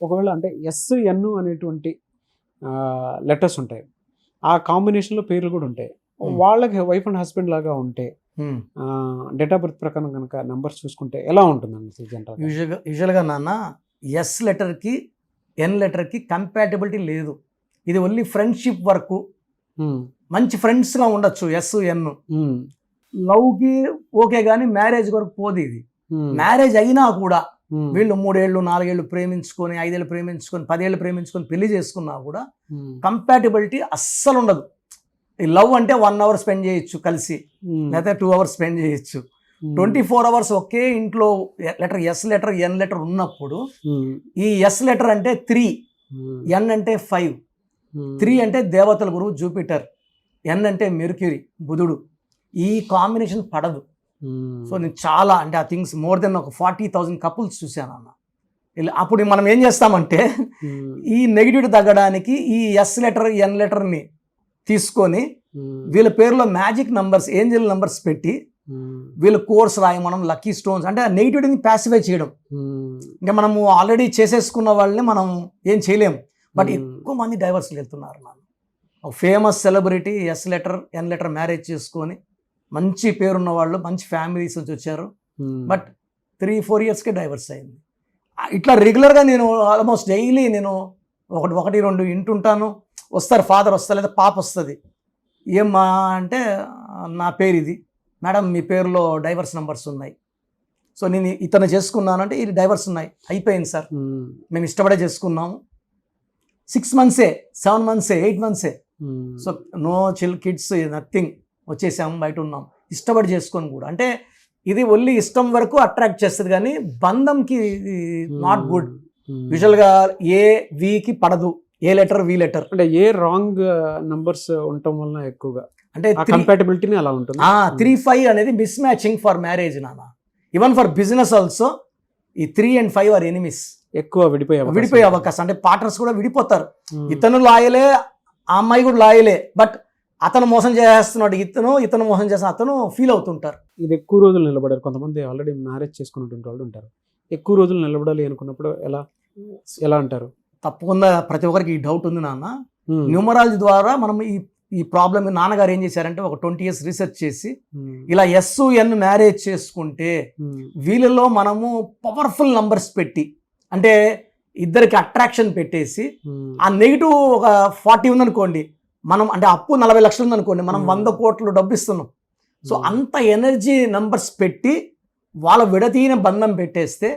ఒకవేళ అంటే ఎన్ అనేటువంటి లెటర్స్ ఉంటాయి, ఆ కాంబినేషన్లో పేర్లు కూడా ఉంటాయి. వాళ్ళకి వైఫ్ అండ్ హస్బెండ్ లాగా ఉంటే డేట్ ఆఫ్ బర్త్ ప్రకారం కనుక నెంబర్స్ చూసుకుంటే ఎలా ఉంటుందండి అసలు జనరల్? యూజువల్గా నాన్న ఎస్ లెటర్కి ఎన్ లెటర్కి కంపాటబిలిటీ లేదు. ఇది ఓన్లీ ఫ్రెండ్షిప్ వరకు, మంచి ఫ్రెండ్స్గా ఉండొచ్చు ఎస్ ఎన్. లవ్కి ఓకే కానీ మ్యారేజ్ వరకు పోదు ఇది. మ్యారేజ్ అయినా కూడా వీళ్ళు 3 ఏళ్ళు 4 ఏళ్ళు ప్రేమించుకొని 5 ఏళ్ళు ప్రేమించుకొని 10 ఏళ్ళు ప్రేమించుకొని పెళ్లి చేసుకున్నా కూడా కంపాటబిలిటీ అస్సలు ఉండదు. ఈ లవ్ అంటే 1 అవర్ స్పెండ్ చేయొచ్చు కలిసి, లేదా 2 అవర్స్ స్పెండ్ చేయొచ్చు. 24 అవర్స్ ఒకే ఇంట్లో letter S letter N letter ఉన్నప్పుడు ఈ ఎస్ లెటర్ అంటే 3, ఎన్ అంటే 5. 3 అంటే దేవతల గురువు జూపిటర్, ఎన్ అంటే మెర్క్యూరీ బుధుడు. ఈ కాంబినేషన్ పడదు. సో నేను చాలా అంటే ఆ థింగ్స్ మోర్ దెన్ ఒక 40,000 కపుల్స్ చూశాను అన్న. అప్పుడు మనం ఏం చేస్తామంటే ఈ నెగిటివిటీ తగ్గడానికి ఈ ఎస్ లెటర్ ఎన్ లెటర్ని తీసుకొని వీళ్ళ పేరులో మ్యాజిక్ నంబర్స్, ఏంజల్ నంబర్స్ పెట్టి వీళ్ళ కోర్స్ రాయమనం, లక్కీ స్టోన్స్ అంటే నెగిటివిటీని ప్యాసిఫై చేయడం. ఇంకా మనము ఆల్రెడీ చేసేసుకున్న వాళ్ళని మనం ఏం చేయలేము. బట్ ఎక్కువ మంది డైవర్స్కి వెళ్తున్నారు. ఒక famous celebrity S letter N letter marriage చేసుకొని మంచి పేరున్న వాళ్ళు, మంచి ఫ్యామిలీస్ నుంచి వచ్చారు. బట్ 3-4 ఇయర్స్కే డైవర్స్ అయింది. ఇట్లా రెగ్యులర్గా నేను ఆల్మోస్ట్ డైలీ నేను 1-2 వింటుంటాను. వస్తారు, ఫాదర్ వస్తారు లేదా పాప వస్తుంది. ఏమ్మా అంటే నా పేరు ఇది మేడం, మీ పేరులో డైవర్స్ నెంబర్స్ ఉన్నాయి. సో నేను ఇతను చేసుకున్నాను అంటే ఇది డైవర్స్ ఉన్నాయి, అయిపోయింది సార్, మేము ఇష్టపడే చేసుకున్నాము. 6 మంత్సే 7 మంత్సే 8 మంత్సే. సో నో కిడ్స్ నథింగ్, వచ్చేసాము, బయట ఉన్నాం, ఇష్టపడి చేసుకొని కూడా. అంటే ఇది ఓన్లీ ఇష్టం వరకు అట్రాక్ట్ చేస్తుంది కానీ బంధంకి నాట్ గుడ్. యూజువల్గా ఏ వికి పడదు, ఏ లెటర్ వి లెటర్. అంటే ఏ రాంగ్ నంబర్స్ ఉండటం వల్ల ఎక్కువగా అంటే కంపాటబిలిటీని అలా ఉంటుంది. 3-5 అనేది మిస్ మ్యాచింగ్ ఫర్ మ్యారేజ్ నాన్న. ఈవెన్ ఫర్ బిజినెస్ ఆల్సో ఈ 3 and 5 ఆర్ ఎనిమిస్. ఎక్కువ విడిపోయే అవకాశం. అంటే పార్ట్నర్స్ కూడా విడిపోతారు. ఇతను లాయలే, ఆ అమ్మాయి కూడా లాయలే, బట్ అతను మోసం చేస్తున్నాడు, ఇతను మోసం చేసిన అతను ఫీల్ అవుతుంటారు. ఇది ఎక్కువ రోజులు నిలబడారు. కొంతమంది ఆల్రెడీ మ్యారేజ్ చేసుకున్నటువంటి వాళ్ళు ఉంటారు. ఎక్కువ రోజులు నిలబడాలి అనుకున్నప్పుడు ఎలా అంటారు? తప్పకుండా ప్రతి ఒక్కరికి ఈ డౌట్ ఉంది నాన్న. న్యూమరాలజీ ద్వారా మనం ఈ ప్రాబ్లమ్ నాన్నగారు ఏం చేశారంటే ఒక 20 years రీసెర్చ్ చేసి ఇలా ఎస్ ఎన్ మ్యారేజ్ చేసుకుంటే వీళ్ళలో మనము పవర్ఫుల్ నంబర్స్ పెట్టి, అంటే ఇద్దరికి అట్రాక్షన్ పెట్టేసి ఆ నెగిటివ్ ఒక 40 ఉందనుకోండి, మనం అంటే అప్పు 40 లక్షలు ఉందనుకోండి, మనం 100 కోట్లు డబ్బు ఇస్తున్నాం. సో అంత ఎనర్జీ నంబర్స్ పెట్టి వాళ్ళ విడతీయని బంధం పెట్టేస్తే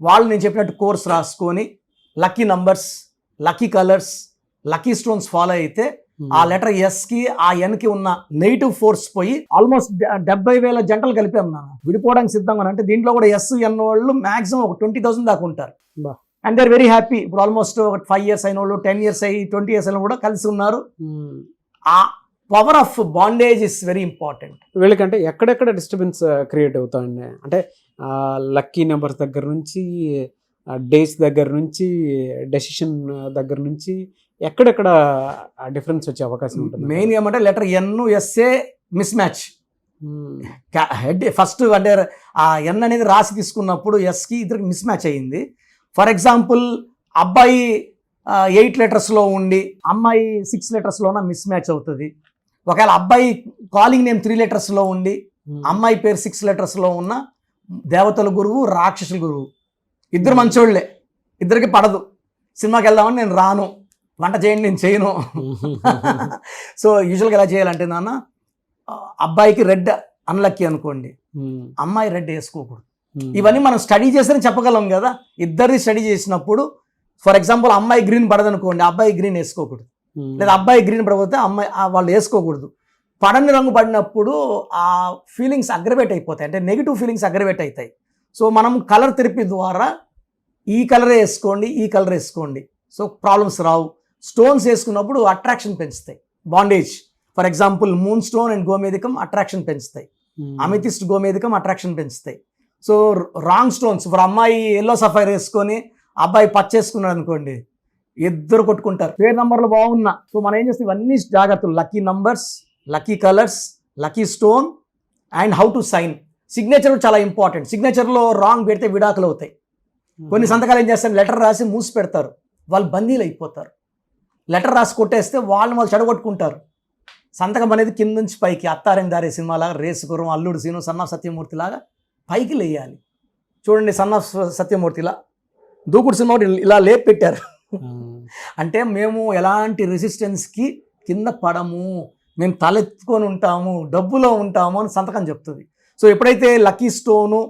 వాళ్ళు నేను చెప్పినట్టు కోర్స్ రాసుకొని lucky numbers, lucky colours, lucky stones follow అయితే ఆ లెటర్ ఎస్కి ఆ ఎన్కి ఉన్న నెగిటివ్ ఫోర్స్ పోయి ఆల్మోస్ట్ 70,000 జంటలు కలిపాం నాన్న విడిపోవడానికి సిద్ధంగా. అంటే దీంట్లో కూడా ఎస్ ఎన్ వాళ్ళు మాక్సిమం ఒక 20,000 దాకా ఉంటారు. And they are very happy. ఇప్పుడు ఆల్మోస్ట్ ఒక 5 years అయిన వాళ్ళు, 10 years అయ్యి 20 years అయిన కూడా కలిసి ఉన్నారు. ఆ power of bondage is very important. వీళ్ళకంటే ఎక్కడెక్కడ డిస్టర్బెన్స్ క్రియేట్ అవుతాయండి? అంటే లక్కీ నెంబర్స్ దగ్గర నుంచి, డేస్ దగ్గర నుంచి, డెసిషన్ దగ్గర నుంచి ఎక్కడెక్కడ డిఫరెన్స్ వచ్చే అవకాశం ఉంటుంది? మెయిన్ ఏమంటే letter N S a mismatch. Head first అంటే ఆ ఎన్ అనేది రాసి తీసుకున్నప్పుడు ఎస్కి ఇద్దరికి మిస్ మ్యాచ్ అయ్యింది. ఫర్ ఎగ్జాంపుల్ అబ్బాయి 8 letersలో ఉండి అమ్మాయి 6 letersలోన మిస్ మ్యాచ్ అవుతుంది. ఒకవేళ అబ్బాయి కాలింగ్ నేమ్ 3 letersలో ఉండి అమ్మాయి పేరు 6 letersలో ఉన్న దేవతల గురువు, రాక్షసుల గురువు, ఇద్దరు మంచోళ్లే, ఇద్దరికి పడదు. సినిమాకి వెళ్దామని నేను రాను, వంట చేయండి నేను చేయను. సో యూజువల్గా ఎలా చేయాలంటే నాన్న, అబ్బాయికి రెడ్ అన్లక్కీ అనుకోండి, అమ్మాయి రెడ్ వేసుకోకూడదు. ఇవన్నీ మనం స్టడీ చేస్తేనే చెప్పగలం కదా. ఇద్దరిది స్టడీ చేసినప్పుడు ఫర్ ఎగ్జాంపుల్ అమ్మాయి గ్రీన్ పడదనుకోండి, అబ్బాయి గ్రీన్ వేసుకోకూడదు. లేదా అబ్బాయి గ్రీన్ పడకపోతే అమ్మాయి వాళ్ళు వేసుకోకూడదు. పడని రంగు పడినప్పుడు ఆ ఫీలింగ్స్ అగ్రవేట్ అయిపోతాయి, అంటే నెగిటివ్ ఫీలింగ్స్ అగ్రవేట్ అవుతాయి. సో మనం కలర్ థెరపీ ద్వారా ఈ కలరే వేసుకోండి, ఈ కలర్ వేసుకోండి, సో ప్రాబ్లమ్స్ రావు. స్టోన్స్ వేసుకున్నప్పుడు అట్రాక్షన్ పెంచుతాయి, bondage. For example moon stone and గోమేధికం అట్రాక్షన్ పెంచుతాయి, అమితిస్ట్ గోమేధికం అట్రాక్షన్ పెంచుతాయి. సో రాంగ్ స్టోన్స్, ఇప్పుడు అమ్మాయి ఎల్లో సఫైర్ వేసుకొని అబ్బాయి పచ్చేసుకున్నాడు అనుకోండి, ఇద్దరు కొట్టుకుంటారు. పేరు నంబర్లు బాగున్నా. సో మనం ఏం చేస్తాం, ఇవన్నీ జాగ్రత్తలు, lucky numbers, lucky colours, lucky stone and how to sign. Signature చాలా ఇంపార్టెంట్. సిగ్నేచర్లో రాంగ్ పెడితే విడాకులు అవుతాయి. కొన్ని సంతకాలు ఏం చేస్తారు, లెటర్ రాసి మూసి పెడతారు, వాళ్ళు బందీలు అయిపోతారు. లెటర్ రాసి కొట్టేస్తే వాళ్ళు చెడగొట్టుకుంటారు. సంతకం అనేది కింద నుంచి పైకి, అత్తారెం దారే సినిమాలాగా, రేసు గుర్రం, అల్లుడు సీను, సన్నా సత్యమూర్తి లాగా పైకి లేయాలి. చూడండి, సన్నా సత్యమూర్తిలా దూకుడు సినిమా ఇలా లేపి పెట్టారు. అంటే మేము ఎలాంటి రెసిస్టెన్స్కి కింద పడము, మేము తలెత్తుకొని ఉంటాము, డబ్బులో ఉంటాము అని సంతకం చెప్తుంది. సో ఎప్పుడైతే లక్కీ స్టోను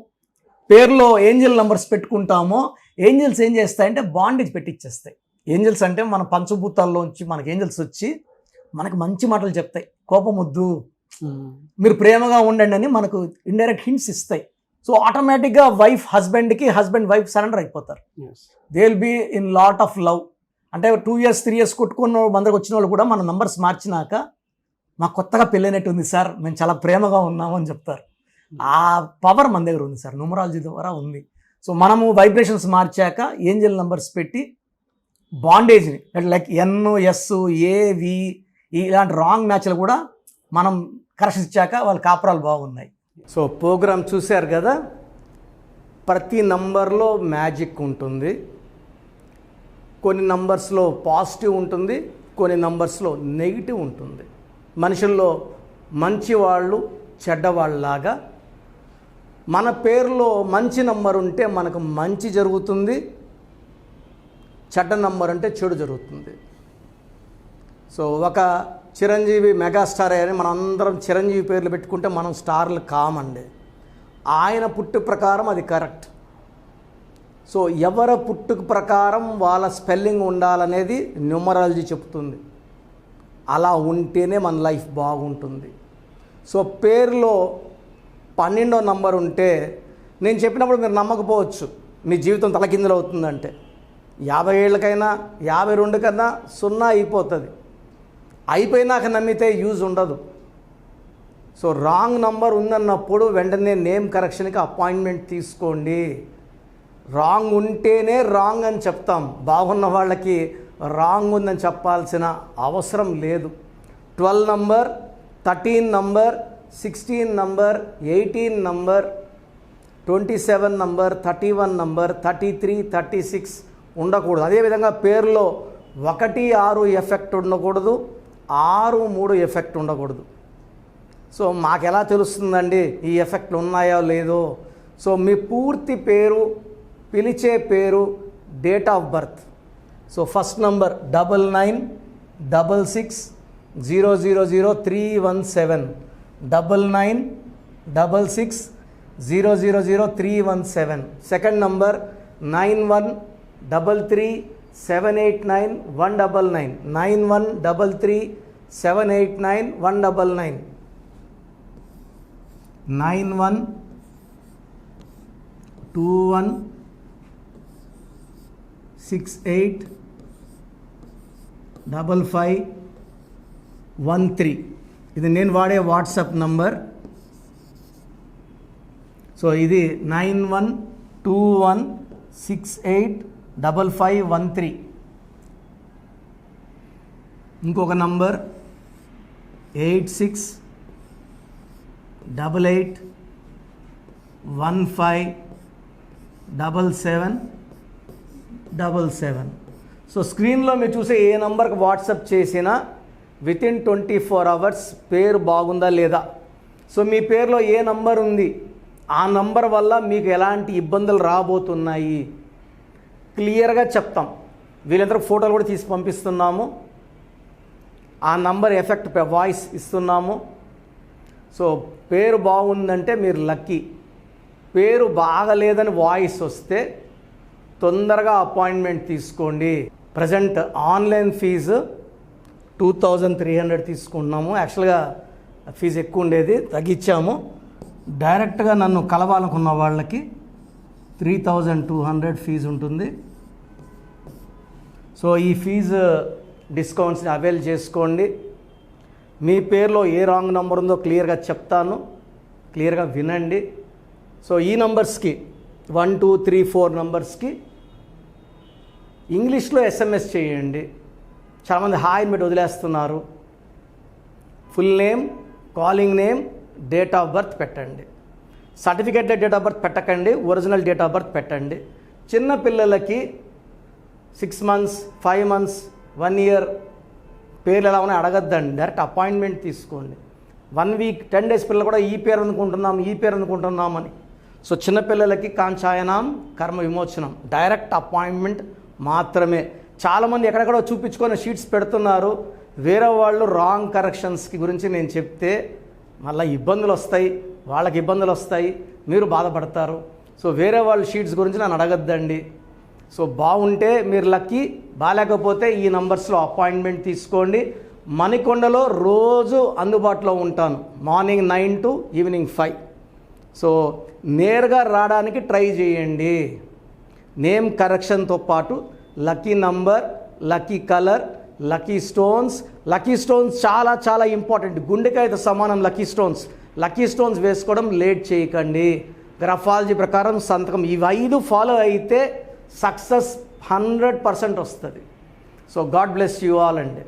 పేరులో ఏంజల్ నంబర్స్ పెట్టుకుంటామో, ఏంజల్స్ ఏం చేస్తాయంటే బాండేజ్ పెట్టిచ్చేస్తాయి. ఏంజల్స్ అంటే మన పంచభూతాల్లోంచి మనకి ఏంజల్స్ వచ్చి మనకు మంచి మాటలు చెప్తాయి. కోపం వద్దు, మీరు ప్రేమగా ఉండండి అని మనకు ఇండైరెక్ట్ హింట్స్ ఇస్తాయి. సో ఆటోమేటిక్గా వైఫ్ హస్బెండ్కి, హస్బెండ్ వైఫ్ సరెండర్ అయిపోతారు. They will be in lot of love. అంటే 2 years 3 years కొట్టుకున్న మందరికి వచ్చిన వాళ్ళు కూడా మన నంబర్స్ మార్చినాక మాకు కొత్తగా పెళ్ళైనట్టు ఉంది సార్, మేము చాలా ప్రేమగా ఉన్నాము అని చెప్తారు. ఆ పవర్ మన దగ్గర ఉంది సార్, న్యూమరాలజీ ద్వారా ఉంది. సో మనము వైబ్రేషన్స్ మార్చాక ఏంజల్ నంబర్స్ పెట్టి బాండేజ్ని లైక్ ఎన్, ఎస్, ఏ, వి ఇలాంటి రాంగ్ మ్యాచ్లు కూడా మనం కరెక్షన్ ఇచ్చాక వాళ్ళ కాపురాలు బాగున్నాయి. సో ప్రోగ్రామ్ చూశారు కదా, ప్రతి నంబర్లో మ్యాజిక్ ఉంటుంది. కొన్ని నంబర్స్లో పాజిటివ్ ఉంటుంది, కొన్ని నంబర్స్లో నెగిటివ్ ఉంటుంది. మనుషుల్లో మంచి వాళ్ళు చెడ్డవాళ్ళలాగా మన పేరులో మంచి నంబర్ ఉంటే మనకు మంచి జరుగుతుంది, చెడ్డ నంబర్ అంటే చెడు జరుగుతుంది. సో ఒక చిరంజీవి మెగాస్టార్ అని మనం అందరం చిరంజీవి పేర్లు పెట్టుకుంటే మనం స్టార్లు కామండి. ఆయన పుట్టు ప్రకారం అది కరెక్ట్. సో ఎవరి పుట్టుక ప్రకారం వాళ్ళ స్పెల్లింగ్ ఉండాలనేది న్యూమరాలజీ చెప్తుంది. అలా ఉంటేనే మన లైఫ్ బాగుంటుంది. సో పేరులో 12వ నంబర్ ఉంటే, నేను చెప్పినప్పుడు మీరు నమ్మకపోవచ్చు, మీ జీవితం తలకిందులు అవుతుందంటే 50 ఏళ్ళకైనా 52 కన్నా 0 అయిపోతుంది. అయిపోయినాక నమ్మితే యూజ్ ఉండదు. సో రాంగ్ నంబర్ ఉందన్నప్పుడు వెంటనే నేమ్ కరెక్షన్కి అపాయింట్మెంట్ తీసుకోండి. రాంగ్ ఉంటేనే రాంగ్ అని చెప్తాం, బాగున్న వాళ్ళకి రాంగ్ ఉందని చెప్పాల్సిన అవసరం లేదు. 12 number, 13 number, 16 number, 18 number, 27 number, 31 number, 33, 36 ఉండకూడదు. అదేవిధంగా పేరులో 1, 6 ఎఫెక్ట్ ఉండకూడదు, 6, 3 ఎఫెక్ట్ ఉండకూడదు. సో మాకు ఎలా తెలుస్తుందండి ఈ ఎఫెక్ట్లు ఉన్నాయో లేదో? సో మీ పూర్తి పేరు, పిలిచే పేరు, date of birth. So first number 9966000317, 9966000317. Second number 9133789199, 9133789199, 9121685513. ఇది నేను వాడే వాట్సాప్ నంబర్. సో ఇది 9121685513. ఇంకొక నంబర్ 8688157777. సో స్క్రీన్లో మీరు చూసే ఏ నంబర్కి వాట్సాప్ చేసినా వితిన్ 24 hours పేరు బాగుందా లేదా, సో మీ పేరులో ఏ నంబర్ ఉంది, ఆ నంబర్ వల్ల మీకు ఎలాంటి ఇబ్బందులు రాబోతున్నాయి క్లియర్గా చెప్తాం. వీళ్ళందరూ ఫోటోలు కూడా తీసి పంపిస్తున్నాము. ఆ నంబర్ ఎఫెక్ట్ వాయిస్ ఇస్తున్నాము. సో పేరు బాగుందంటే మీరు లక్కీ. పేరు బాగలేదని వాయిస్ వస్తే తొందరగా అపాయింట్మెంట్ తీసుకోండి. ప్రజెంట్ ఆన్లైన్ ఫీజు 2300 తీసుకుంటున్నాము. యాక్చువల్గా ఫీజు ఎక్కువ ఉండేది, తగ్గించాము. డైరెక్ట్గా నన్ను కలవాలనుకున్న వాళ్ళకి 3200 ఫీజు ఉంటుంది. సో ఈ ఫీజు డిస్కౌంట్స్ని అవైల్ చేసుకోండి. మీ పేరులో ఏ రాంగ్ నెంబర్ ఉందో క్లియర్గా చెప్తాను, క్లియర్గా వినండి. సో ఈ నంబర్స్కి 1, 2, 3, 4 నంబర్స్కి ఇంగ్లీష్లో SMS చేయండి. చాలామంది హాయ్ మీరు వదిలేస్తున్నారు. Full name, calling name, date of birth పెట్టండి. సర్టిఫికేట్ డేట్ ఆఫ్ బర్త్ పెట్టకండి, ఒరిజినల్ డేట్ ఆఫ్ బర్త్ పెట్టండి. చిన్న పిల్లలకి 6 months 5 months 1 year పేర్లు ఎలా ఉన్నాయి అడగద్దండి, డైరెక్ట్ అపాయింట్మెంట్ తీసుకోండి. 1 week 10 days పిల్లలు కూడా ఈ పేరు అనుకుంటున్నాం అని. సో చిన్నపిల్లలకి కాంచాయనం కర్మ విమోచనం డైరెక్ట్ అపాయింట్మెంట్ మాత్రమే. చాలామంది ఎక్కడెక్కడో చూపించుకొని షీట్స్ పెడుతున్నారు. వేరే వాళ్ళు రాంగ్ కరెక్షన్స్కి గురించి నేను చెప్తే మళ్ళీ ఇబ్బందులు వస్తాయి, వాళ్ళకి ఇబ్బందులు వస్తాయి, మీరు బాధపడతారు. సో వేరే వాళ్ళ షీట్స్ గురించి నన్ను అడగద్దండి. సో బాగుంటే మీరు లక్కీ, బాగాలేకపోతే ఈ నంబర్స్లో అపాయింట్మెంట్ తీసుకోండి. మణికొండలో రోజు అందుబాటులో ఉంటాను, మార్నింగ్ 9 to ఈవినింగ్ 5. సో నేరుగా రావడానికి ట్రై చేయండి. నేమ్ కరెక్షన్తో పాటు lucky number, lucky colour, lucky stones చాలా చాలా ఇంపార్టెంట్. గుండెకాయతో సమానం లక్కీ స్టోన్స్ వేసుకోవడం లేట్ చేయకండి. గ్రఫాలజీ ప్రకారం సంతకం ఇవి 5 ఫాలో అయితే సక్సెస్ 100% వస్తుంది. So God bless you all అండి.